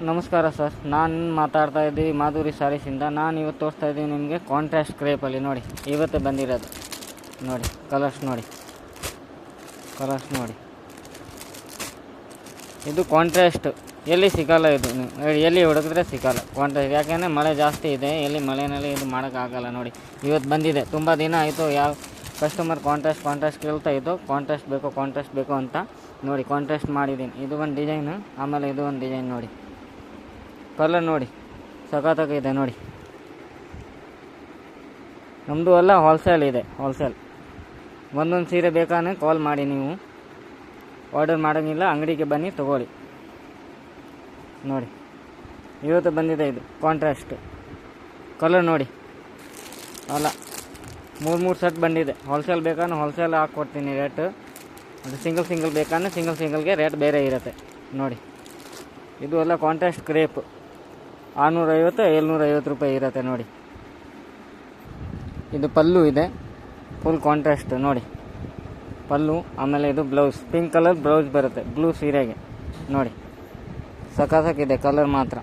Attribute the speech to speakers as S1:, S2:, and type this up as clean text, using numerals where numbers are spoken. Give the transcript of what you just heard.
S1: ನಮಸ್ಕಾರ ಸರ್, ನಾನು ಮಾತಾಡ್ತಾ ಇದ್ದೀವಿ ಮಾಧುರಿ ಸ್ಯಾರೀಸಿಂದ. ನಾನು ಇವತ್ತು ತೋರಿಸ್ತಾ ಇದ್ದೀವಿ ನಿಮಗೆ ಕಾಂಟ್ರಾಸ್ಟ್ ಕ್ರೇಪಲ್ಲಿ. ನೋಡಿ, ಇವತ್ತೇ ಬಂದಿರೋದು. ನೋಡಿ ಕಲರ್ಸ್ ನೋಡಿ. ಇದು ಕಾಂಟ್ರಾಸ್ಟ್ ಎಲ್ಲಿ ಸಿಗೋಲ್ಲ. ಇದು ಎಲ್ಲಿ ಹುಡುಕಿದ್ರೆ ಸಿಗೋಲ್ಲ ಕಾಂಟ್ರಾಸ್ಟ್. ಯಾಕೆಂದರೆ ಮಳೆ ಜಾಸ್ತಿ ಇದೆ, ಎಲ್ಲಿ ಮಳೆಯಲ್ಲಿ ಇದು ಮಾಡೋಕ್ಕಾಗಲ್ಲ. ನೋಡಿ, ಇವತ್ತು ಬಂದಿದೆ. ತುಂಬ ದಿನ ಆಯಿತು ಯಾವ ಕಸ್ಟಮರ್ ಕಾಂಟ್ರಾಸ್ಟ್ ಕೇಳ್ತಾ ಇದ್ದು, ಕಾಂಟ್ರಾಸ್ಟ್ ಬೇಕು ಅಂತ. ನೋಡಿ, ಕಾಂಟ್ರಾಸ್ಟ್ ಮಾಡಿದ್ದೀನಿ. ಇದು ಒಂದು ಡಿಸೈನು, ಆಮೇಲೆ ಇದು ಒಂದು ಡಿಸೈನ್. ನೋಡಿ ಕಲರ್ ನೋಡಿ, ಸಖತ್ತಾಗಿದೆ. ನೋಡಿ, ನಮ್ಮದು ಎಲ್ಲ ಹೋಲ್ಸೇಲ್ ಇದೆ. ಒಂದೊಂದು ಸೀರೆ ಬೇಕಾದ್ರೆ ಕಾಲ್ ಮಾಡಿ, ನೀವು ಆರ್ಡರ್ ಮಾಡೋಂಗಿಲ್ಲ, ಅಂಗಡಿಗೆ ಬನ್ನಿ ತೊಗೊಳ್ಳಿ. ನೋಡಿ, ಇವತ್ತು ಬಂದಿದೆ ಇದು ಕಾಂಟ್ರಾಸ್ಟ್ ಕಲರ್. ನೋಡಿ, ಅಲ್ಲ, ಮೂರು ಸೆಟ್ ಬಂದಿದೆ. ಹೋಲ್ಸೇಲ್ ಬೇಕಾದ್ರೆ ಹೋಲ್ಸೇಲ್ ಹಾಕ್ಕೊಡ್ತೀನಿ ರೇಟ್. ಅದು ಸಿಂಗಲ್ ಬೇಕಾದ್ರೆ ಸಿಂಗಲ್ಗೆ ರೇಟ್ ಬೇರೆ ಇರುತ್ತೆ. ನೋಡಿ, ಇದು ಎಲ್ಲ ಕಾಂಟ್ರಾಸ್ಟ್ ಕ್ರೇಪ್ 650-750 ರೂಪಾಯಿ ಇರುತ್ತೆ. ನೋಡಿ, ಇದು ಪಲ್ಲು ಇದೆ, ಫುಲ್ ಕಾಂಟ್ರಾಸ್ಟ್. ನೋಡಿ ಪಲ್ಲು, ಆಮೇಲೆ ಇದು ಬ್ಲೌಸ್, ಪಿಂಕ್ ಕಲರ್ ಬ್ಲೌಸ್ ಬರುತ್ತೆ ಬ್ಲೂ ಸೀರೆಗೆ. ನೋಡಿ, ಸಖತ್ತಾಗಿದೆ ಕಲರ್ ಮಾತ್ರ.